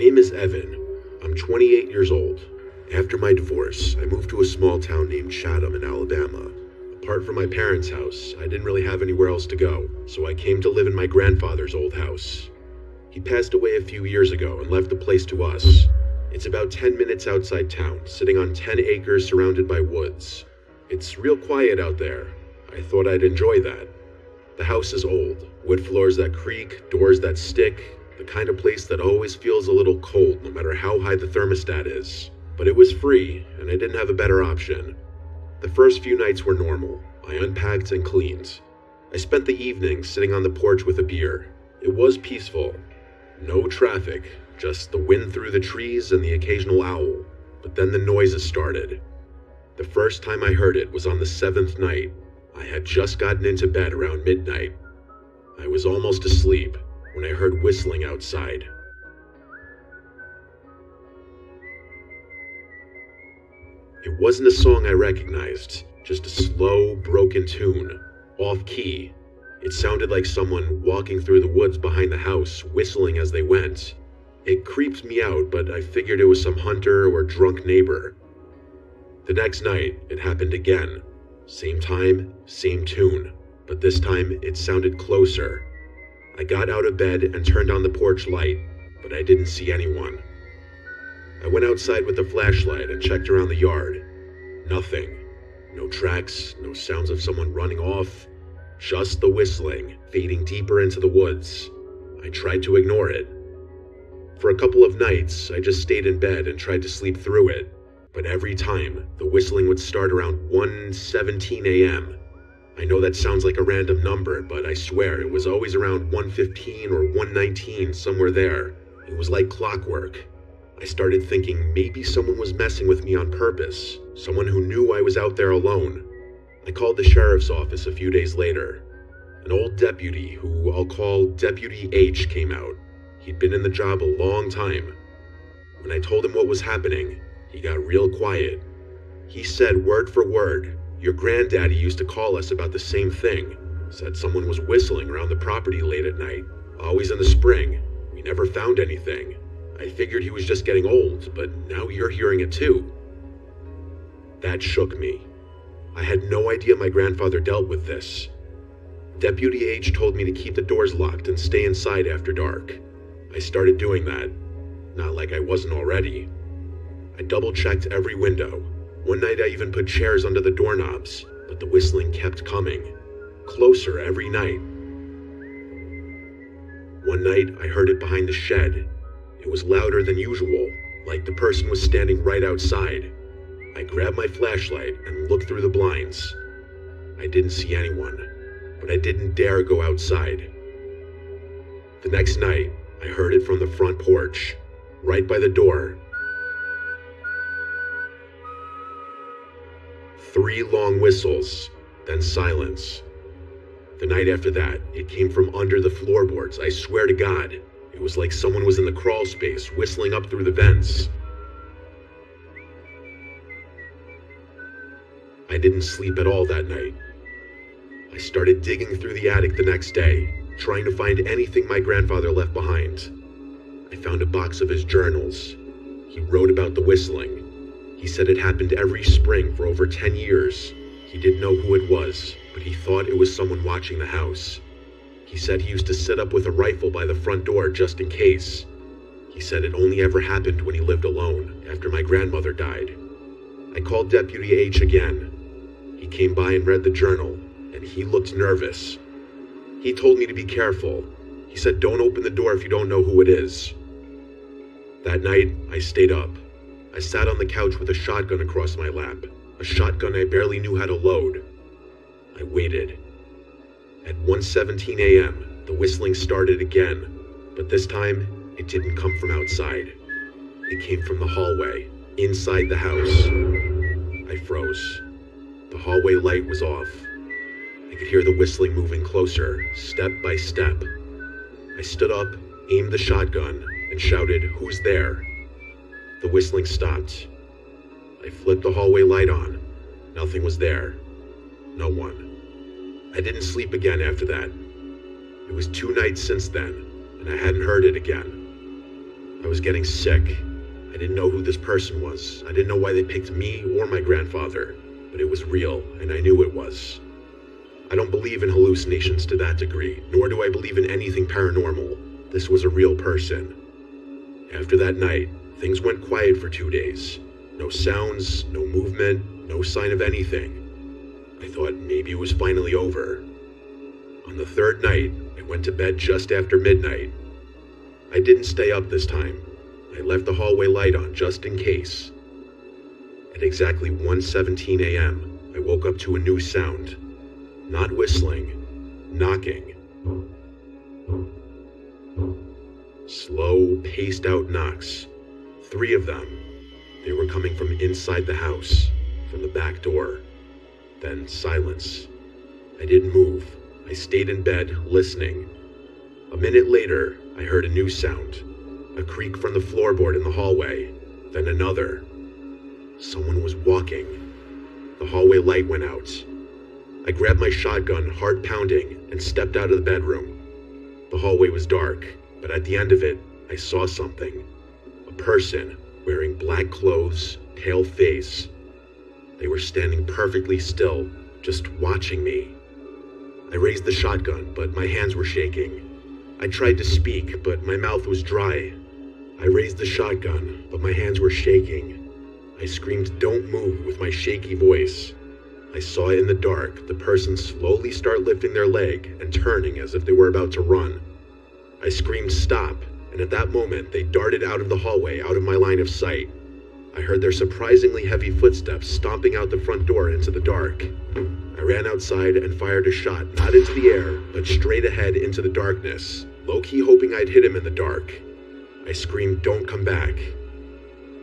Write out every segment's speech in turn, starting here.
name is Evan. I'm 28 years old. After my divorce, I moved to a small town named Chatham in Alabama. Apart from my parents' house, I didn't really have anywhere else to go, so I came to live in my grandfather's old house. He passed away a few years ago and left the place to us. It's about 10 minutes outside town, sitting on 10 acres surrounded by woods. It's real quiet out there. I thought I'd enjoy that. The house is old, wood floors that creak, doors that stick, the kind of place that always feels a little cold no matter how high the thermostat is. But it was free, and I didn't have a better option. The first few nights were normal. I unpacked and cleaned. I spent the evening sitting on the porch with a beer. It was peaceful. No traffic, just the wind through the trees and the occasional owl. But then the noises started. The first time I heard it was on the 7th night. I had just gotten into bed around midnight. I was almost asleep when I heard whistling outside. It wasn't a song I recognized, just a slow, broken tune, off-key. It sounded like someone walking through the woods behind the house, whistling as they went. It creeped me out, but I figured it was some hunter or drunk neighbor. The next night, it happened again. Same time, same tune, but this time it sounded closer. I got out of bed and turned on the porch light, but I didn't see anyone. I went outside with a flashlight and checked around the yard. Nothing. No tracks, no sounds of someone running off. Just the whistling, fading deeper into the woods. I tried to ignore it. For a couple of nights, I just stayed in bed and tried to sleep through it. But every time, the whistling would start around 1:17 a.m. I know that sounds like a random number, but I swear it was always around 1:15 or 1:19, somewhere there. It was like clockwork. I started thinking maybe someone was messing with me on purpose, someone who knew I was out there alone. I called the sheriff's office a few days later. An old deputy, who I'll call Deputy H, came out. He'd been in the job a long time. When I told him what was happening, he got real quiet. He said word for word, "Your granddaddy used to call us about the same thing. Said someone was whistling around the property late at night, always in the spring. We never found anything. I figured he was just getting old, but now you're hearing it too." That shook me. I had no idea my grandfather dealt with this. Deputy H told me to keep the doors locked and stay inside after dark. I started doing that. Not like I wasn't already. I double-checked every window. One night I even put chairs under the doorknobs, but the whistling kept coming. Closer every night. One night I heard it behind the shed. It was louder than usual, like the person was standing right outside. I grabbed my flashlight and looked through the blinds. I didn't see anyone, but I didn't dare go outside. The next night, I heard it from the front porch, right by the door. 3 long whistles, then silence. The night after that, it came from under the floorboards, I swear to God. It was like someone was in the crawl space, whistling up through the vents. I didn't sleep at all that night. I started digging through the attic the next day, trying to find anything my grandfather left behind. I found a box of his journals. He wrote about the whistling. He said it happened every spring for over 10 years. He didn't know who it was, but he thought it was someone watching the house. He said he used to sit up with a rifle by the front door just in case. He said it only ever happened when he lived alone, after my grandmother died. I called Deputy H again. He came by and read the journal, and he looked nervous. He told me to be careful. He said, "Don't open the door if you don't know who it is." That night, I stayed up. I sat on the couch with a shotgun across my lap, a shotgun I barely knew how to load. I waited. At 1:17 a.m., the whistling started again, but this time, it didn't come from outside. It came from the hallway, inside the house. I froze. The hallway light was off. I could hear the whistling moving closer, step by step. I stood up, aimed the shotgun, and shouted, "Who's there?" The whistling stopped. I flipped the hallway light on. Nothing was there. No one. I didn't sleep again after that. It was 2 nights since then, and I hadn't heard it again. I was getting sick. I didn't know who this person was. I didn't know why they picked me or my grandfather, but it was real, and I knew it was. I don't believe in hallucinations to that degree, nor do I believe in anything paranormal. This was a real person. After that night, things went quiet for 2 days. No sounds, no movement, no sign of anything. I thought maybe it was finally over. On the third night, I went to bed just after midnight. I didn't stay up this time. I left the hallway light on just in case. At exactly 1:17 a.m., I woke up to a new sound. Not whistling, knocking. Slow, paced-out knocks. 3 of them. They were coming from inside the house, from the back door. Then silence. I didn't move. I stayed in bed, listening. A minute later, I heard a new sound. A creak from the floorboard in the hallway. Then another. Someone was walking. The hallway light went out. I grabbed my shotgun, heart pounding, and stepped out of the bedroom. The hallway was dark, but at the end of it, I saw something. A person wearing black clothes, pale face. They were standing perfectly still, just watching me. I raised the shotgun, but my hands were shaking. I tried to speak, but my mouth was dry. I raised the shotgun, but my hands were shaking. I screamed, "Don't move," with my shaky voice. I saw in the dark the person slowly start lifting their leg and turning as if they were about to run. I screamed, "Stop," and at that moment they darted out of the hallway, out of my line of sight. I heard their surprisingly heavy footsteps stomping out the front door into the dark. I ran outside and fired a shot, not into the air, but straight ahead into the darkness, low-key hoping I'd hit him in the dark. I screamed, "Don't come back."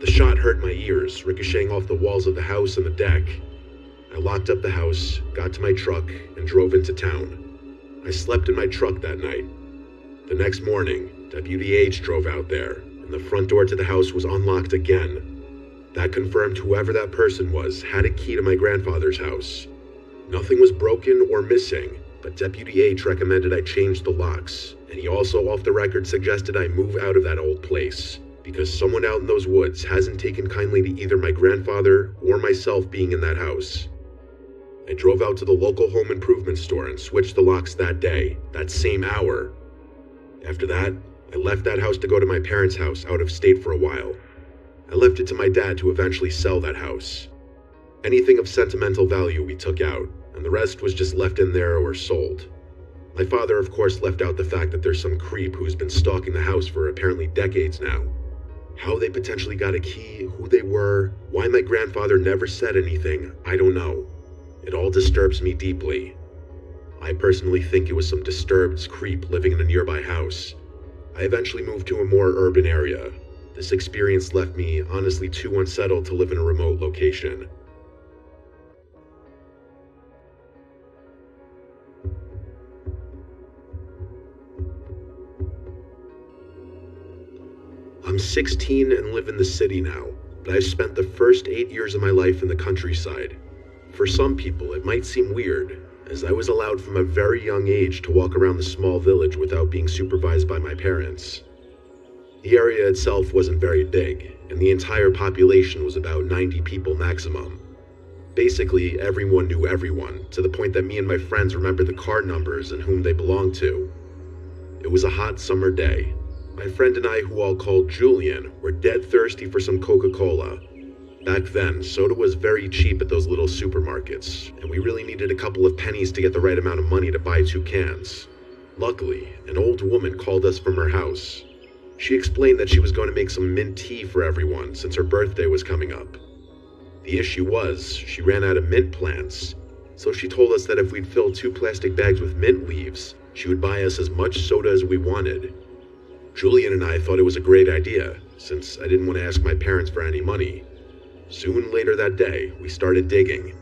The shot hurt my ears, ricocheting off the walls of the house and the deck. I locked up the house, got to my truck, and drove into town. I slept in my truck that night. The next morning, Deputy H drove out there, and the front door to the house was unlocked again. That confirmed whoever that person was had a key to my grandfather's house. Nothing was broken or missing, but Deputy H recommended I change the locks, and he also off the record suggested I move out of that old place, because someone out in those woods hasn't taken kindly to either my grandfather or myself being in that house. I drove out to the local home improvement store and switched the locks that day, that same hour. After that, I left that house to go to my parents' house out of state for a while. I left it to my dad to eventually sell that house. Anything of sentimental value we took out, and the rest was just left in there or sold. My father, of course, left out the fact that there's some creep who's been stalking the house for apparently decades now. How they potentially got a key, who they were, why my grandfather never said anything, I don't know. It all disturbs me deeply. I personally think it was some disturbed creep living in a nearby house. I eventually moved to a more urban area. This experience left me honestly too unsettled to live in a remote location. I'm 16 and live in the city now, but I've spent the first 8 years of my life in the countryside. For some people, it might seem weird, as I was allowed from a very young age to walk around the small village without being supervised by my parents. The area itself wasn't very big, and the entire population was about 90 people maximum. Basically, everyone knew everyone, to the point that me and my friends remembered the car numbers and whom they belonged to. It was a hot summer day. My friend and I, who I'll call Julian, were dead thirsty for some Coca-Cola. Back then, soda was very cheap at those little supermarkets, and we really needed a couple of pennies to get the right amount of money to buy 2 cans. Luckily, an old woman called us from her house. She explained that she was going to make some mint tea for everyone since her birthday was coming up. The issue was, she ran out of mint plants, so she told us that if we'd fill 2 plastic bags with mint leaves, she would buy us as much soda as we wanted. Julian and I thought it was a great idea, since I didn't want to ask my parents for any money. Soon later that day, we started digging.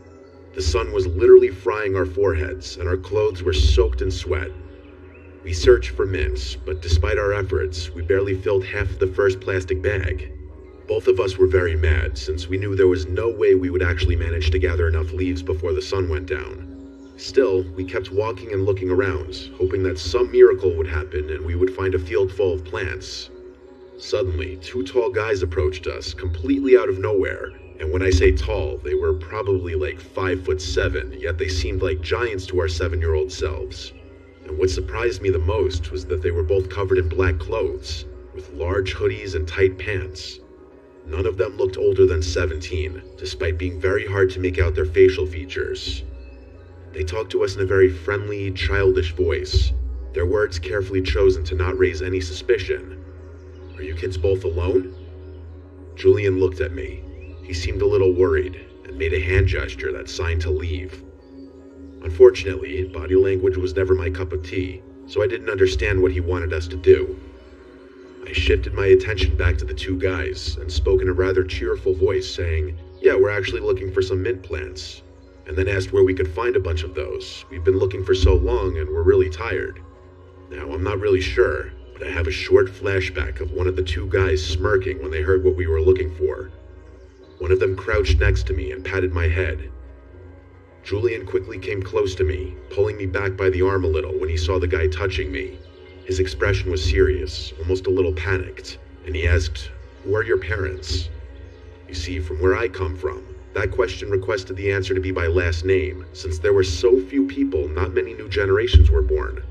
The sun was literally frying our foreheads, and our clothes were soaked in sweat. We searched for mints, but despite our efforts, we barely filled half of the first plastic bag. Both of us were very mad, since we knew there was no way we would actually manage to gather enough leaves before the sun went down. Still, we kept walking and looking around, hoping that some miracle would happen and we would find a field full of plants. Suddenly, two tall guys approached us, completely out of nowhere. And when I say tall, they were probably like 5'7", yet they seemed like giants to our 7-year-old selves. And what surprised me the most was that they were both covered in black clothes, with large hoodies and tight pants. None of them looked older than 17, despite being very hard to make out their facial features. They talked to us in a very friendly, childish voice, their words carefully chosen to not raise any suspicion. "Are you kids both alone?" Julian looked at me. He seemed a little worried and made a hand gesture that signed to leave. Unfortunately, body language was never my cup of tea, so I didn't understand what he wanted us to do. I shifted my attention back to the two guys and spoke in a rather cheerful voice saying, "Yeah, we're actually looking for some mint plants," and then asked where we could find a bunch of those. We've been looking for so long and we're really tired. Now, I'm not really sure, but I have a short flashback of one of the two guys smirking when they heard what we were looking for. One of them crouched next to me and patted my head. Julian quickly came close to me, pulling me back by the arm a little when he saw the guy touching me. His expression was serious, almost a little panicked, and he asked, "Who are your parents?" You see, from where I come from, that question requested the answer to be by last name, since there were so few people, not many new generations were born.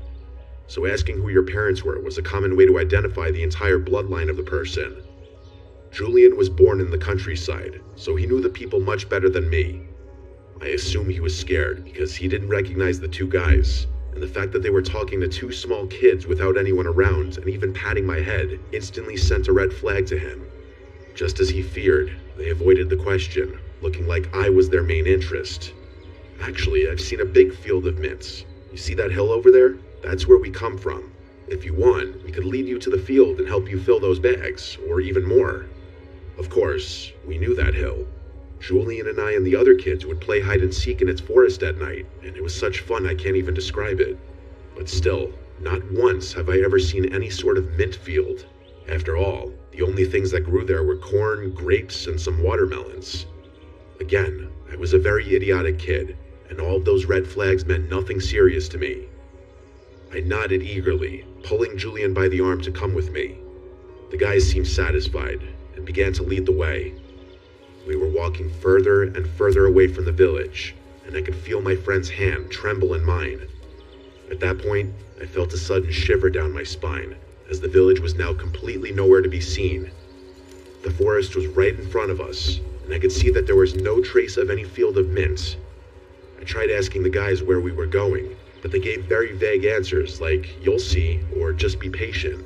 So asking who your parents were was a common way to identify the entire bloodline of the person. Julian was born in the countryside, so he knew the people much better than me. I assume he was scared because he didn't recognize the two guys, and the fact that they were talking to two small kids without anyone around and even patting my head instantly sent a red flag to him. Just as he feared, they avoided the question, looking like I was their main interest. "Actually, I've seen a big field of mints. You see that hill over there? That's where we come from. If you want, we could lead you to the field and help you fill those bags, or even more." Of course, we knew that hill. Julian and I and the other kids would play hide and seek in its forest at night, and it was such fun I can't even describe it. But still, not once have I ever seen any sort of mint field. After all, the only things that grew there were corn, grapes, and some watermelons. Again, I was a very idiotic kid, and all of those red flags meant nothing serious to me. I nodded eagerly, pulling Julian by the arm to come with me. The guys seemed satisfied and began to lead the way. We were walking further and further away from the village, and I could feel my friend's hand tremble in mine. At that point, I felt a sudden shiver down my spine, as the village was now completely nowhere to be seen. The forest was right in front of us, and I could see that there was no trace of any field of mint. I tried asking the guys where we were going, but they gave very vague answers like, "You'll see," or "Just be patient."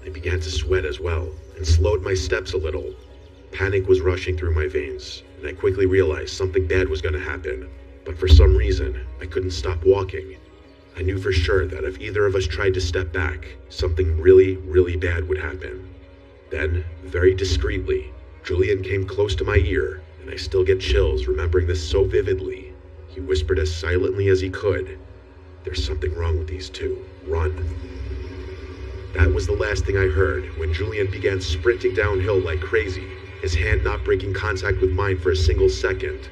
I began to sweat as well, and slowed my steps a little. Panic was rushing through my veins, and I quickly realized something bad was going to happen, but for some reason, I couldn't stop walking. I knew for sure that if either of us tried to step back, something really, really bad would happen. Then, very discreetly, Julian came close to my ear, and I still get chills remembering this so vividly. He whispered as silently as he could, "There's something wrong with these two. Run." That was the last thing I heard when Julian began sprinting downhill like crazy, his hand not breaking contact with mine for a single second.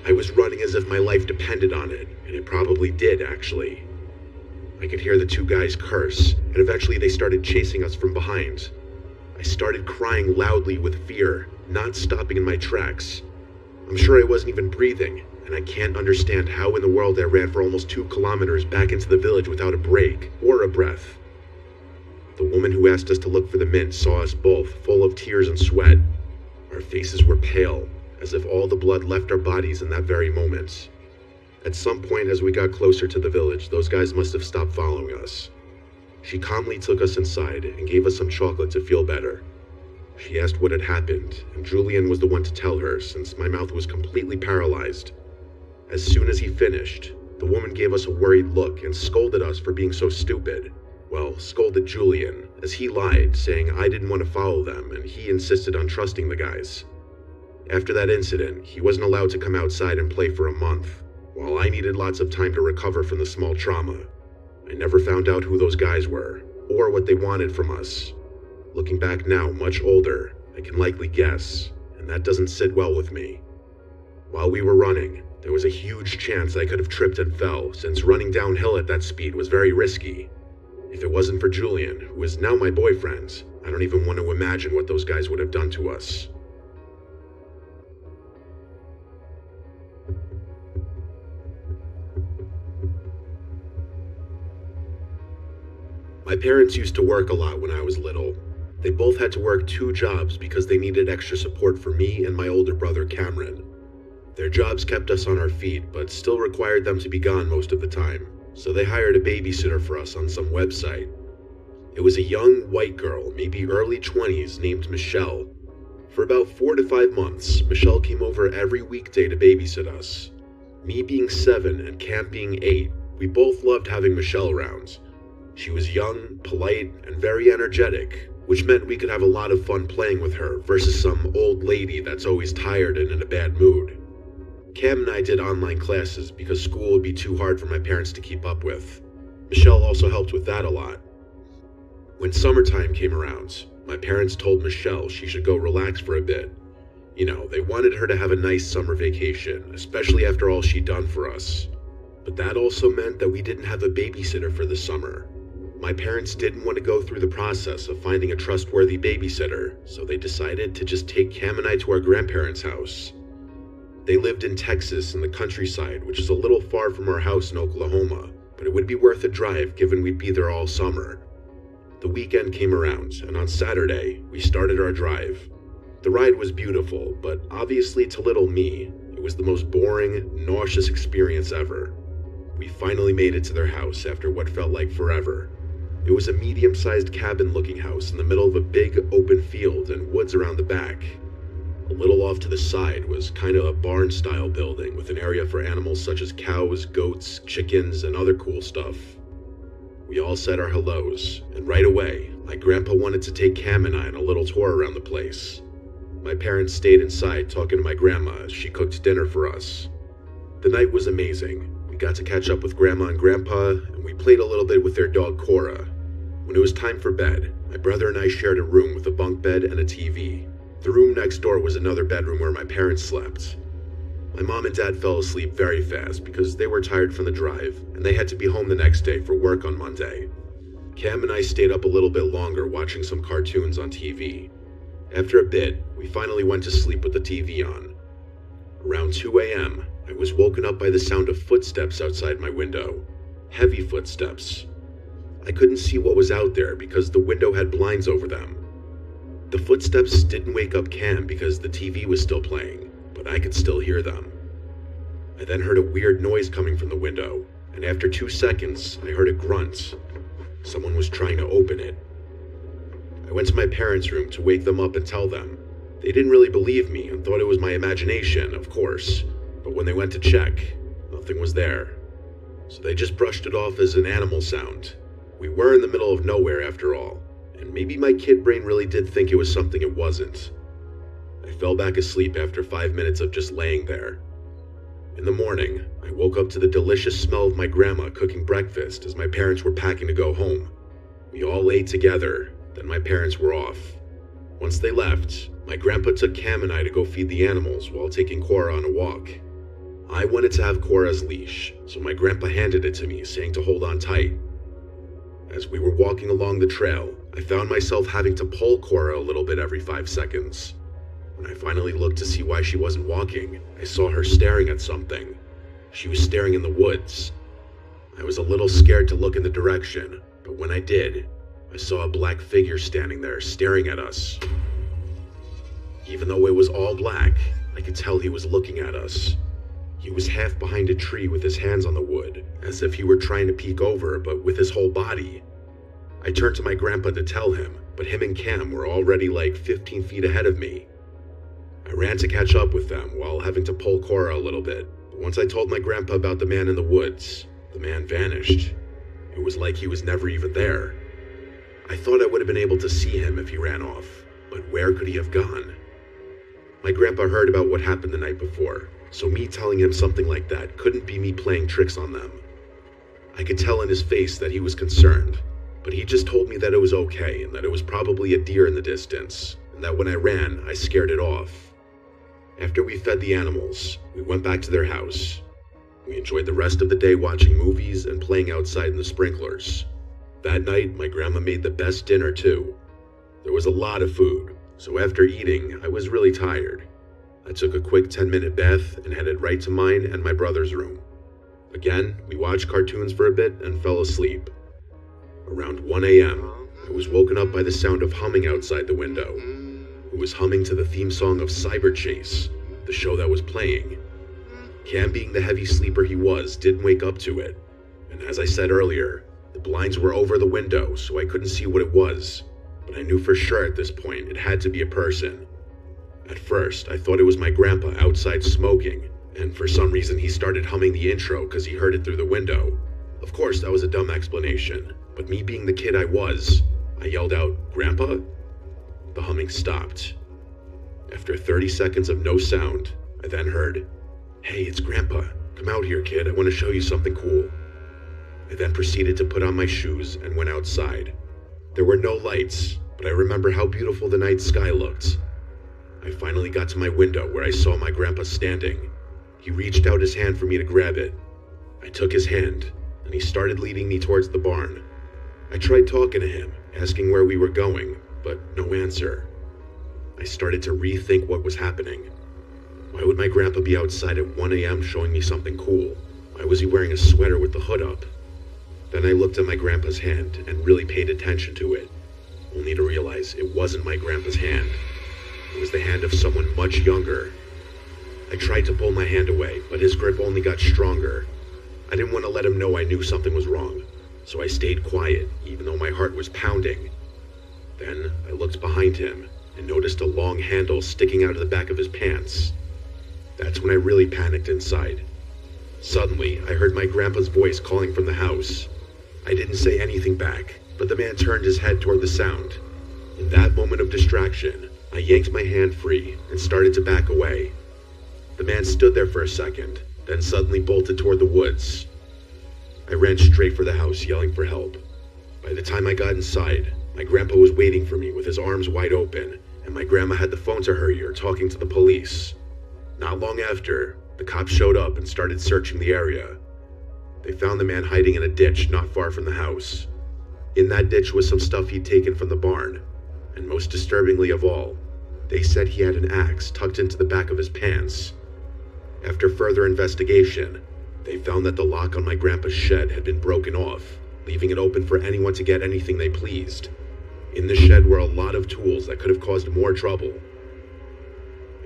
I was running as if my life depended on it, and it probably did, actually. I could hear the two guys curse, and eventually they started chasing us from behind. I started crying loudly with fear, not stopping in my tracks. I'm sure I wasn't even breathing, and I can't understand how in the world I ran for almost 2 kilometers back into the village without a break or a breath. The woman who asked us to look for the mint saw us both, full of tears and sweat. Our faces were pale, as if all the blood left our bodies in that very moment. At some point as we got closer to the village, those guys must have stopped following us. She calmly took us inside and gave us some chocolate to feel better. She asked what had happened, and Julian was the one to tell her since my mouth was completely paralyzed. As soon as he finished, the woman gave us a worried look and scolded us for being so stupid. Well, scolded Julian, as he lied, saying I didn't want to follow them and he insisted on trusting the guys. After that incident, he wasn't allowed to come outside and play for a month, while I needed lots of time to recover from the small trauma. I never found out who those guys were, or what they wanted from us. Looking back now, much older, I can likely guess, and that doesn't sit well with me. While we were running, there was a huge chance I could have tripped and fell, since running downhill at that speed was very risky. If it wasn't for Julian, who is now my boyfriend, I don't even want to imagine what those guys would have done to us. My parents used to work a lot when I was little. They both had to work 2 jobs because they needed extra support for me and my older brother Cameron. Their jobs kept us on our feet, but still required them to be gone most of the time, so they hired a babysitter for us on some website. It was a young white girl, maybe early 20s, named Michelle. For about 4 to 5 months, Michelle came over every weekday to babysit us. Me being 7 and Cam being 8, we both loved having Michelle around. She was young, polite, and very energetic, which meant we could have a lot of fun playing with her versus some old lady that's always tired and in a bad mood. Cam and I did online classes because school would be too hard for my parents to keep up with. Michelle also helped with that a lot. When summertime came around, my parents told Michelle she should go relax for a bit. You know, they wanted her to have a nice summer vacation, especially after all she'd done for us. But that also meant that we didn't have a babysitter for the summer. My parents didn't want to go through the process of finding a trustworthy babysitter, so they decided to just take Cam and I to our grandparents' house. They lived in Texas in the countryside, which is a little far from our house in Oklahoma, but it would be worth a drive given we'd be there all summer. The weekend came around, and on Saturday, we started our drive. The ride was beautiful, but obviously to little me, it was the most boring, nauseous experience ever. We finally made it to their house after what felt like forever. It was a medium-sized cabin-looking house in the middle of a big open field and woods around the back. A little off to the side was kind of a barn-style building with an area for animals such as cows, goats, chickens, and other cool stuff. We all said our hellos, and right away, my grandpa wanted to take Cam and I on a little tour around the place. My parents stayed inside talking to my grandma as she cooked dinner for us. The night was amazing. We got to catch up with Grandma and Grandpa, and we played a little bit with their dog Cora. When it was time for bed, my brother and I shared a room with a bunk bed and a TV. The room next door was another bedroom where my parents slept. My mom and dad fell asleep very fast because they were tired from the drive, and they had to be home the next day for work on Monday. Cam and I stayed up a little bit longer watching some cartoons on TV. After a bit, we finally went to sleep with the TV on. Around 2 a.m., I was woken up by the sound of footsteps outside my window. Heavy footsteps. I couldn't see what was out there because the window had blinds over them. The footsteps didn't wake up Cam because the TV was still playing, but I could still hear them. I then heard a weird noise coming from the window, and after 2 seconds, I heard a grunt. Someone was trying to open it. I went to my parents' room to wake them up and tell them. They didn't really believe me and thought it was my imagination, of course, but when they went to check, nothing was there. So they just brushed it off as an animal sound. We were in the middle of nowhere after all, and maybe my kid brain really did think it was something it wasn't. I fell back asleep after 5 minutes of just laying there. In the morning, I woke up to the delicious smell of my grandma cooking breakfast as my parents were packing to go home. We all ate together, then my parents were off. Once they left, my grandpa took Cam and I to go feed the animals while taking Cora on a walk. I wanted to have Cora's leash, so my grandpa handed it to me, saying to hold on tight. As we were walking along the trail, I found myself having to pull Cora a little bit every 5 seconds. When I finally looked to see why she wasn't walking, I saw her staring at something. She was staring in the woods. I was a little scared to look in the direction, but when I did, I saw a black figure standing there staring at us. Even though it was all black, I could tell he was looking at us. He was half behind a tree with his hands on the wood, as if he were trying to peek over, but with his whole body. I turned to my grandpa to tell him, but him and Cam were already like 15 feet ahead of me. I ran to catch up with them while having to pull Cora a little bit, but once I told my grandpa about the man in the woods, the man vanished. It was like he was never even there. I thought I would have been able to see him if he ran off, but where could he have gone? My grandpa heard about what happened the night before, so me telling him something like that couldn't be me playing tricks on them. I could tell in his face that he was concerned, but he just told me that it was okay and that it was probably a deer in the distance, and that when I ran, I scared it off. After we fed the animals, we went back to their house. We enjoyed the rest of the day watching movies and playing outside in the sprinklers. That night, my grandma made the best dinner too. There was a lot of food, so after eating, I was really tired. I took a quick 10-minute bath and headed right to mine and my brother's room. Again, we watched cartoons for a bit and fell asleep. Around 1 a.m., I was woken up by the sound of humming outside the window. It was humming to the theme song of Cyber Chase, the show that was playing. Cam, being the heavy sleeper he was, didn't wake up to it. And as I said earlier, the blinds were over the window, so I couldn't see what it was. But I knew for sure at this point it had to be a person. At first, I thought it was my grandpa outside smoking, and for some reason he started humming the intro because he heard it through the window. Of course, that was a dumb explanation, but me being the kid I was, I yelled out, "Grandpa?" The humming stopped. After 30 seconds of no sound, I then heard, "Hey, it's Grandpa. Come out here, kid. I want to show you something cool." I then proceeded to put on my shoes and went outside. There were no lights, but I remember how beautiful the night sky looked. I finally got to my window where I saw my grandpa standing. He reached out his hand for me to grab it. I took his hand, and he started leading me towards the barn. I tried talking to him, asking where we were going, but no answer. I started to rethink what was happening. Why would my grandpa be outside at 1 a.m. showing me something cool? Why was he wearing a sweater with the hood up? Then I looked at my grandpa's hand and really paid attention to it, only to realize it wasn't my grandpa's hand. It was the hand of someone much younger. I tried to pull my hand away, but his grip only got stronger. I didn't want to let him know I knew something was wrong, so I stayed quiet, even though my heart was pounding. Then I looked behind him and noticed a long handle sticking out of the back of his pants. That's when I really panicked inside. Suddenly, I heard my grandpa's voice calling from the house. I didn't say anything back, but the man turned his head toward the sound. In that moment of distraction, I yanked my hand free and started to back away. The man stood there for a second, then suddenly bolted toward the woods. I ran straight for the house, yelling for help. By the time I got inside, my grandpa was waiting for me with his arms wide open, and my grandma had the phone to her ear talking to the police. Not long after, the cops showed up and started searching the area. They found the man hiding in a ditch not far from the house. In that ditch was some stuff he'd taken from the barn, and most disturbingly of all, they said he had an axe tucked into the back of his pants. After further investigation, they found that the lock on my grandpa's shed had been broken off, leaving it open for anyone to get anything they pleased. In the shed were a lot of tools that could have caused more trouble.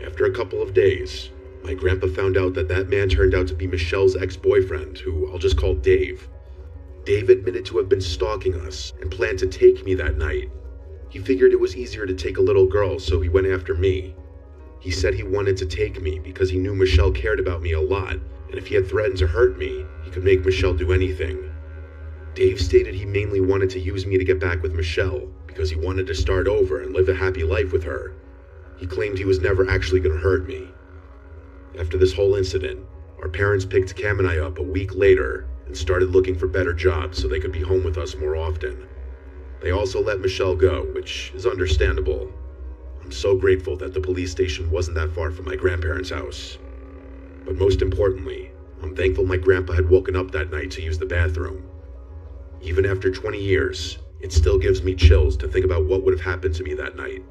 After a couple of days, my grandpa found out that that man turned out to be Michelle's ex-boyfriend, who I'll just call Dave. Dave admitted to have been stalking us and planned to take me that night. He figured it was easier to take a little girl, so he went after me. He said he wanted to take me because he knew Michelle cared about me a lot, and if he had threatened to hurt me, he could make Michelle do anything. Dave stated he mainly wanted to use me to get back with Michelle because he wanted to start over and live a happy life with her. He claimed he was never actually going to hurt me. After this whole incident, our parents picked Cam and I up a week later and started looking for better jobs so they could be home with us more often. They also let Michelle go, which is understandable. I'm so grateful that the police station wasn't that far from my grandparents' house. But most importantly, I'm thankful my grandpa had woken up that night to use the bathroom. Even after 20 years, it still gives me chills to think about what would have happened to me that night.